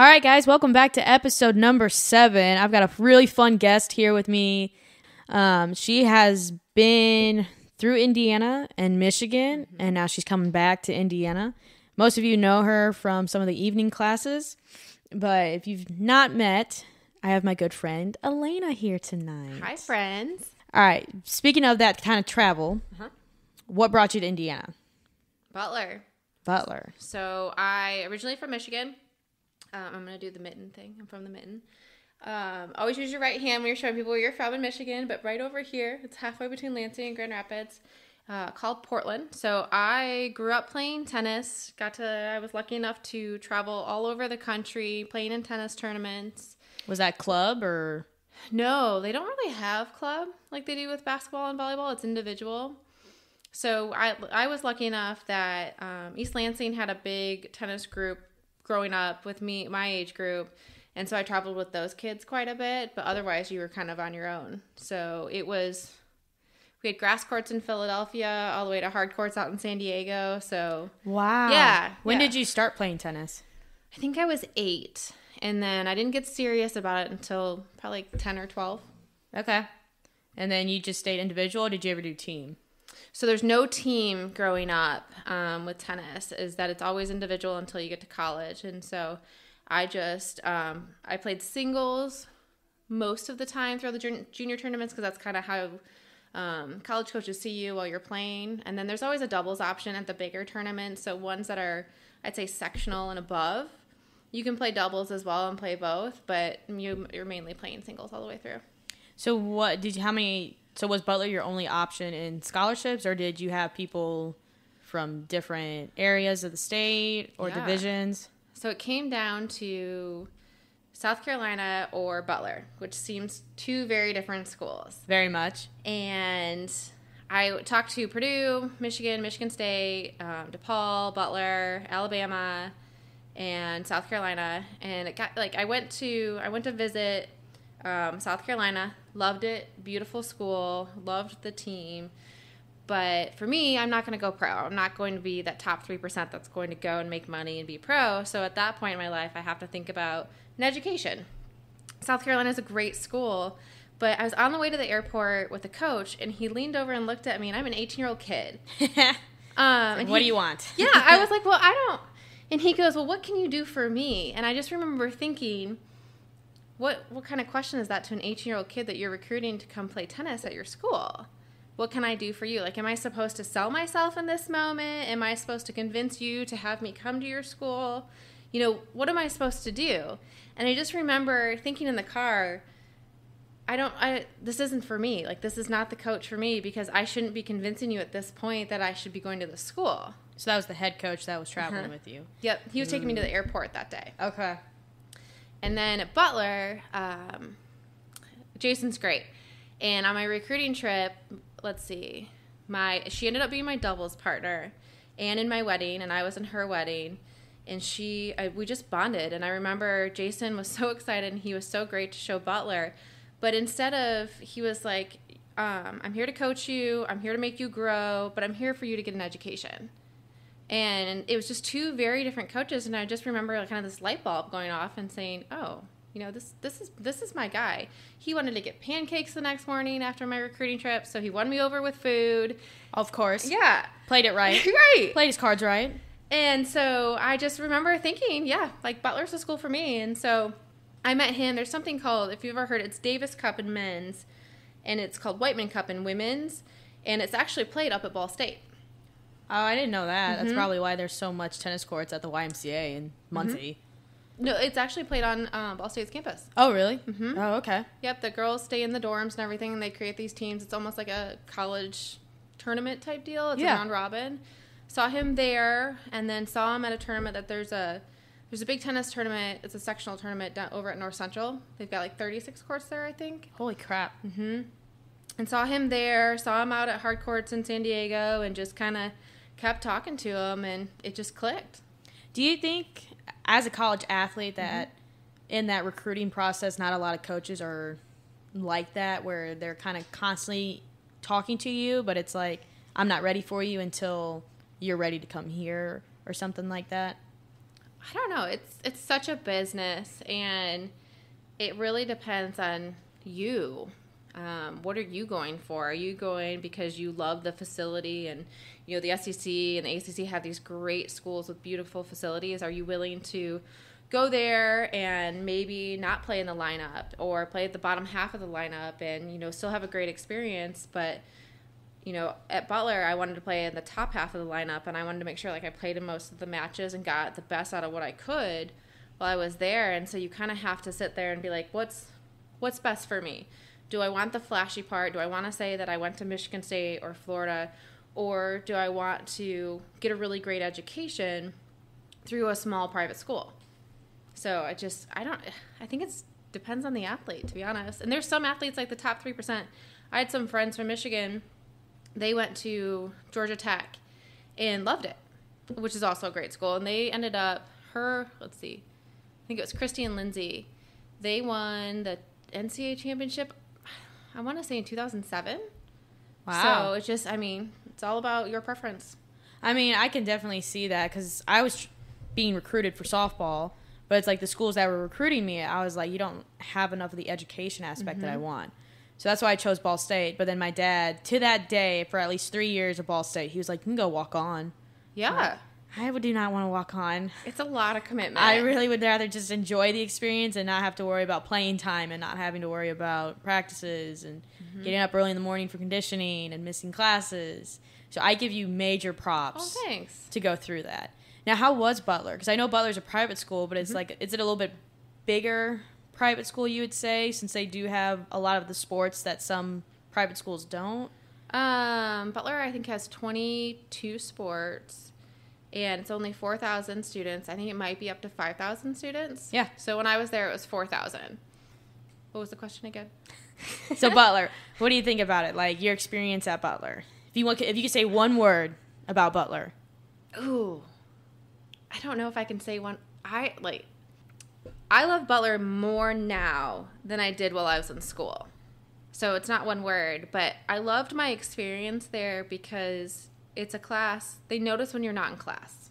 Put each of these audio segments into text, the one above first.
All right, guys, welcome back to episode number 7. I've got a really fun guest here with me. She has been through Indiana and Michigan, and now she's coming back to Indiana. Most of you know her from some of the evening classes, but if you've not met, I have my good friend Elena here tonight. Hi, friends. All right, speaking of that kind of travel, what brought you to Indiana? Butler. So I originally from Michigan. I'm going to do the mitten thing. I'm from the mitten. Always use your right hand when you're showing people where you're from in Michigan, but right over here, it's halfway between Lansing and Grand Rapids, called Portland. So I grew up playing tennis. I was lucky enough to travel all over the country playing in tennis tournaments. Was that club or? No, they don't really have club like they do with basketball and volleyball. It's individual. So I was lucky enough that East Lansing had a big tennis group growing up with me, my age group. And so I traveled with those kids quite a bit, but otherwise you were kind of on your own. So we had grass courts in Philadelphia all the way to hard courts out in San Diego. So wow. Yeah. When did you start playing tennis? I think I was 8. And then I didn't get serious about it until probably 10 or 12. Okay. And then you just stayed individual, or did you ever do team? So there's no team growing up with tennis, is that it's always individual until you get to college. And so I just, I played singles most of the time throughout the junior tournaments because that's kind of how college coaches see you while you're playing. And then there's always a doubles option at the bigger tournaments. So ones that are, I'd say, sectional and above, you can play doubles as well and play both, but you're mainly playing singles all the way through. So So was Butler your only option in scholarships, or did you have people from different areas of the state or divisions? So it came down to South Carolina or Butler, which seems two very different schools. Very much. And I talked to Purdue, Michigan State, DePaul, Butler, Alabama, and South Carolina. And it got I went to visit South Carolina. Loved it. Beautiful school. Loved the team. But for me, I'm not going to go pro. I'm not going to be that top 3% that's going to go and make money and be pro. So at that point in my life, I have to think about an education. South Carolina is a great school. But I was on the way to the airport with a coach, and he leaned over and looked at me, and I'm an 18-year-old kid. And what do you want? Yeah. I was like, well, I don't. And he goes, well, what can you do for me? And I just remember thinking, What kind of question is that to an 18-year-old kid that you're recruiting to come play tennis at your school? What can I do for you? Like, am I supposed to sell myself in this moment? Am I supposed to convince you to have me come to your school? You know, what am I supposed to do? And I just remember thinking in the car, this isn't for me. Like, this is not the coach for me because I shouldn't be convincing you at this point that I should be going to the school. So that was the head coach that was traveling with you? Yep. He was taking me to the airport that day. Okay. And then at Butler, Jason's great. And on my recruiting trip, let's see, she ended up being my doubles partner and in my wedding, and I was in her wedding. And we just bonded. And I remember Jason was so excited, and he was so great to show Butler. But he was like, I'm here to coach you. I'm here to make you grow, but I'm here for you to get an education. And it was just two very different coaches, and I just remember kind of this light bulb going off and saying, "Oh, you know, this is my guy." He wanted to get pancakes the next morning after my recruiting trip, so he won me over with food. Of course, yeah, played it right, right, played his cards right. And so I just remember thinking, yeah, like Butler's the school for me. And so I met him. There's something called, if you've ever heard, it's Davis Cup in men's, and it's called Whiteman Cup in women's, and it's actually played up at Ball State. Oh, I didn't know that. That's probably why there's so much tennis courts at the YMCA in Muncie. No, it's actually played on Ball State's campus. Oh, really? Mm-hmm. Oh, okay. Yep, the girls stay in the dorms and everything, and they create these teams. It's almost like a college tournament type deal. It's a round robin. Saw him there, and then saw him at a tournament that there's a big tennis tournament. It's a sectional tournament down over at North Central. They've got like 36 courts there, I think. Holy crap. Mm-hmm. And saw him there, saw him out at hard courts in San Diego, and just kind of kept talking to him, and it just clicked. Do you think, as a college athlete, that in that recruiting process, not a lot of coaches are like that, where they're kind of constantly talking to you, but it's like, I'm not ready for you until you're ready to come here, or something like that? I don't know. It's such a business, and it really depends on you. What are you going for? Are you going because you love the facility, and the SEC and the ACC have these great schools with beautiful facilities? Are you willing to go there and maybe not play in the lineup, or play at the bottom half of the lineup and still have a great experience? But at Butler, I wanted to play in the top half of the lineup, and I wanted to make sure I played in most of the matches and got the best out of what I could while I was there. And so you kind of have to sit there and be like, what's best for me? Do I want the flashy part? Do I want to say that I went to Michigan State or Florida, or do I want to get a really great education through a small private school? So I think it depends on the athlete, to be honest. And there's some athletes, like the top 3%. I had some friends from Michigan. They went to Georgia Tech and loved it, which is also a great school. And they ended up, I think it was Christy and Lindsay. They won the NCAA championship, I want to say in 2007. Wow. So it's just, it's all about your preference. I can definitely see that, because I was being recruited for softball, but it's like the schools that were recruiting me, I was like, you don't have enough of the education aspect that I want. So that's why I chose Ball State. But then my dad, to that day, for at least 3 years at Ball State, he was like, you can go walk on. Yeah. I do not want to walk on. It's a lot of commitment. I really would rather just enjoy the experience and not have to worry about playing time, and not having to worry about practices and getting up early in the morning for conditioning and missing classes. So I give you major props thanks. To go through that. Now, how was Butler? Because I know Butler's a private school, but it's like, is it a little bit bigger private school, you would say, since they do have a lot of the sports that some private schools don't? Butler, I think, has 22 sports, and it's only 4,000 students. I think it might be up to 5,000 students. Yeah. So when I was there, it was 4,000. What was the question again? So Butler, what do you think about it? Like, your experience at Butler. If you could say one word about Butler. Ooh. I don't know if I can say one. I love Butler more now than I did while I was in school. So it's not one word, but I loved my experience there because it's a class. They notice when you're not in class.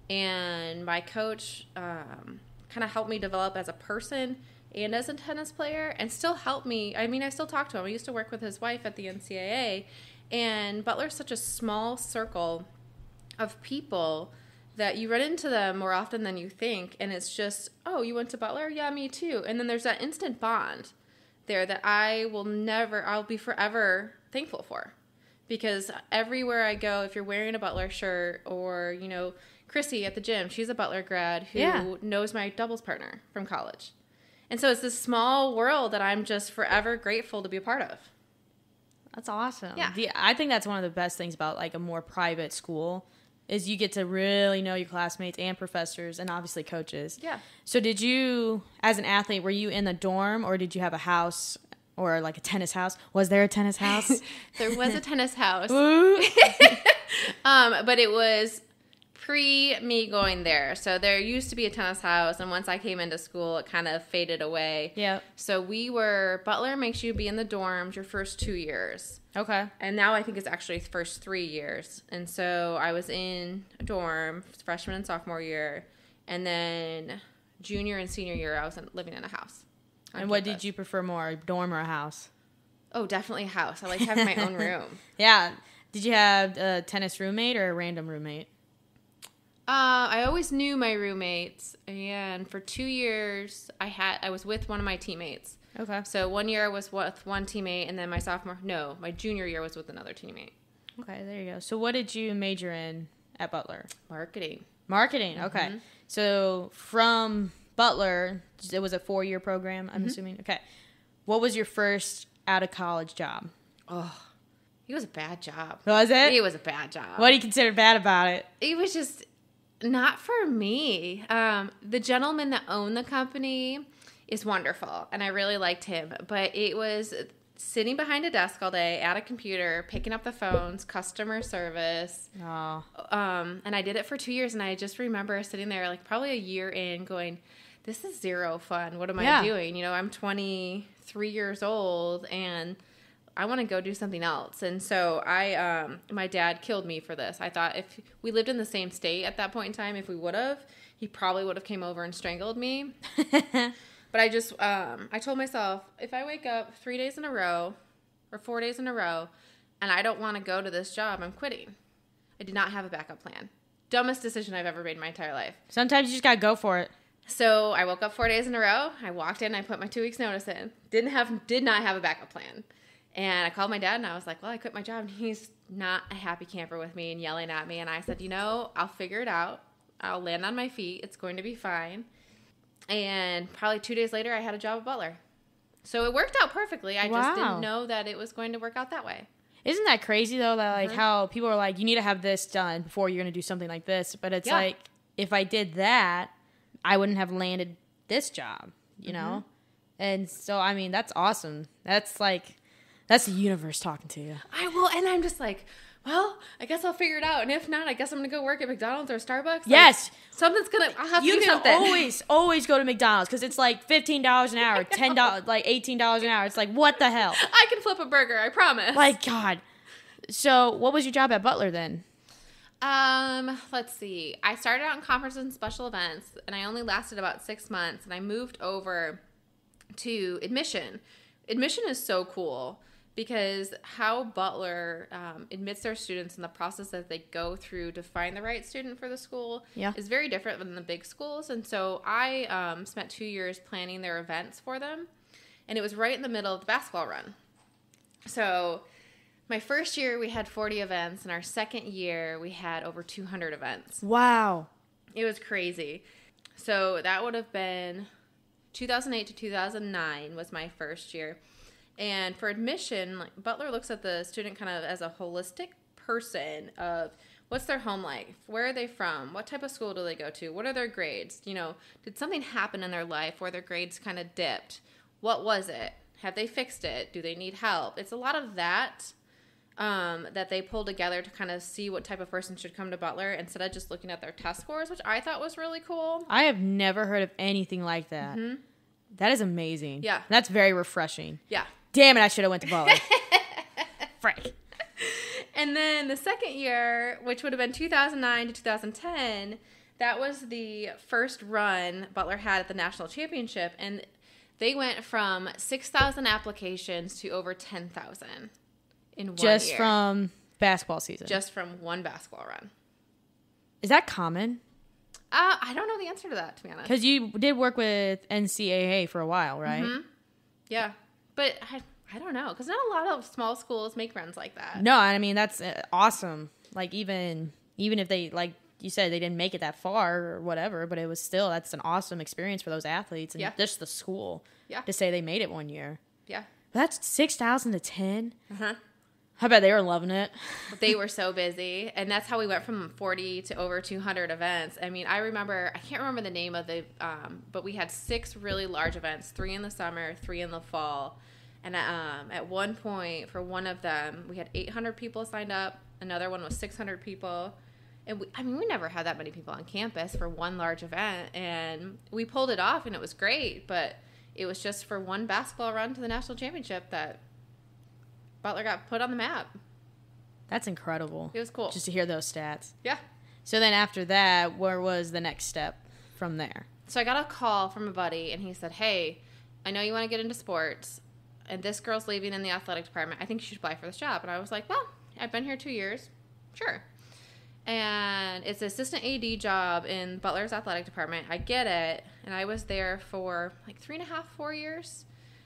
And my coach kind of helped me develop as a person and as a tennis player, and still helped me. I still talk to him. I used to work with his wife at the NCCA, and Butler's such a small circle of people that you run into them more often than you think, and it's just, oh, you went to Butler? Yeah, me too. And then there's that instant bond there that I'll be forever thankful for. Because everywhere I go, if you're wearing a Butler shirt, or, Chrissy at the gym, she's a Butler grad who knows my doubles partner from college. And so it's this small world that I'm just forever grateful to be a part of. That's awesome. Yeah. I think that's one of the best things about like a more private school, is you get to really know your classmates and professors and obviously coaches. Yeah. So did you, as an athlete, were you in the dorm, or did you have a house or like a tennis house? Was there a tennis house? There was a tennis house. But it was pre me going there. So there used to be a tennis house, and once I came into school, it kind of faded away. Yeah. So Butler makes you be in the dorms your first 2 years. Okay. And now I think it's actually the first 3 years. And so I was in a dorm freshman and sophomore year, and then junior and senior year I was living in a house. And what did you prefer more, a dorm or a house? Oh, definitely a house. I like having my own room. Yeah. Did you have a tennis roommate or a random roommate? I always knew my roommates, and for 2 years I was with one of my teammates. Okay. So 1 year I was with one teammate, and then my junior year was with another teammate. Okay, there you go. So what did you major in at Butler? Marketing. Marketing, okay. Mm-hmm. So from Butler, it was a 4-year program, I'm assuming. Okay. What was your first out-of-college job? Oh, it was a bad job. Was it? It was a bad job. What do you consider bad about it? It was just not for me. The gentleman that owned the company is wonderful, and I really liked him. But it was sitting behind a desk all day at a computer, picking up the phones, customer service. Oh. And I did it for 2 years, and I just remember sitting there like probably a year in going, this is zero fun. What am I doing? I'm 23 years old, and I want to go do something else. And so my dad killed me for this. I thought if we lived in the same state at that point in time, if we would have, he probably would have came over and strangled me. But I told myself, if I wake up 3 days in a row or 4 days in a row and I don't want to go to this job, I'm quitting. I did not have a backup plan. Dumbest decision I've ever made in my entire life. Sometimes you just got to go for it. So I woke up 4 days in a row. I walked in. I put my 2 weeks notice in. Did not have a backup plan. And I called my dad and I was like, well, I quit my job. And he's not a happy camper with me and yelling at me. And I said, I'll figure it out. I'll land on my feet. It's going to be fine. And probably 2 days later, I had a job at Butler. So it worked out perfectly. I just didn't know that it was going to work out that way. Isn't that crazy, though, that like how people are like, you need to have this done before you're going to do something like this. But it's like, if I did that, I wouldn't have landed this job, you know? And so, I mean, that's awesome. That's the universe talking to you. And I'm just like, well, I guess I'll figure it out. And if not, I guess I'm going to go work at McDonald's or Starbucks. Yes. I'll have to do something. You can always go to McDonald's because it's like $15 an hour, $10, like $18 an hour. It's like, what the hell? I can flip a burger, I promise. Like, God. So what was your job at Butler then? Let's see. I started out in conferences and special events, and I only lasted about 6 months, and I moved over to admission. Admission is so cool because how Butler admits their students and the process that they go through to find the right student for the school is very different than the big schools. And so I spent 2 years planning their events for them, and it was right in the middle of the basketball run. So my first year, we had 40 events, and our second year, we had over 200 events. Wow. It was crazy. So that would have been 2008 to 2009 was my first year. And for admission, like, Butler looks at the student kind of as a holistic person of what's their home life, where are they from, what type of school do they go to, what are their grades, did something happen in their life where their grades kind of dipped, what was it, have they fixed it, do they need help. It's a lot of that that they pull together to kind of see what type of person should come to Butler instead of just looking at their test scores, which I thought was really cool. I have never heard of anything like that. Mm-hmm. That is amazing. Yeah. That's very refreshing. Yeah. Damn it, I should have went to Butler. Frick. And then the second year, which would have been 2009 to 2010, that was the first run Butler had at the national championship. And they went from 6,000 applications to over 10,000 in 1 year. Just from basketball season? Just from one basketball run. Is that common? I don't know the answer to that, to be honest. Because you did work with NCCA for a while, right? Mm-hmm. Yeah. But I don't know. Because not a lot of small schools make runs like that. No, I mean, that's awesome. Like, even if they, like you said, they didn't make it that far or whatever, but it was still, that's an awesome experience for those athletes and just the school to say they made it 1 year. Yeah. But that's 6,000 to 10. Uh-huh. I bet they were loving it. They were so busy. And that's how we went from 40 to over 200 events. I mean, I can't remember the name of the, but we had 6 really large events, 3 in the summer, 3 in the fall. And at one point, for one of them, we had 800 people signed up. Another one was 600 people. And we never had that many people on campus for one large event. And we pulled it off, and it was great. But it was just for one basketball run to the national championship that Butler got put on the map. That's incredible. It was cool. Just to hear those stats. Yeah. So then after that, where was the next step from there? So I got a call from a buddy, and he said, hey, I know you want to get into sports, and this girl's leaving in the athletic department. I think you should apply for this job. And I was like, well, I've been here 2 years. Sure. And it's an assistant AD job in Butler's athletic department. I get it. And I was there for like 3.5, 4 years.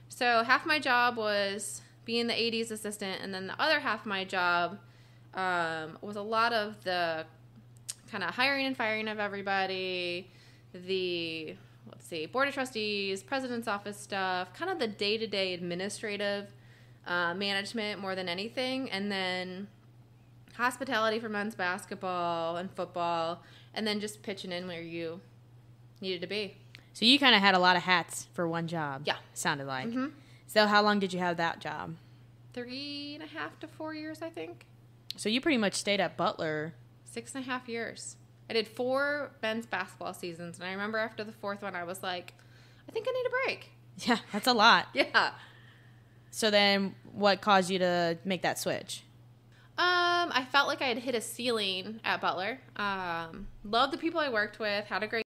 So half my job was being the AD's assistant, and then the other half of my job was a lot of the kind of hiring and firing of everybody, the, board of trustees, president's office stuff, kind of the day-to-day administrative management more than anything, and then hospitality for men's basketball and football, and then just pitching in where you needed to be. So you kind of had a lot of hats for one job. Yeah. Sounded like. Mm-hmm. So how long did you have that job? 3.5 to 4 years, I think. So you pretty much stayed at Butler. 6.5 years. I did 4 men's basketball seasons, and I remember after the 4th one, I was like, I think I need a break. Yeah, that's a lot. Yeah. So then what caused you to make that switch? I felt like I had hit a ceiling at Butler. Loved the people I worked with, had a great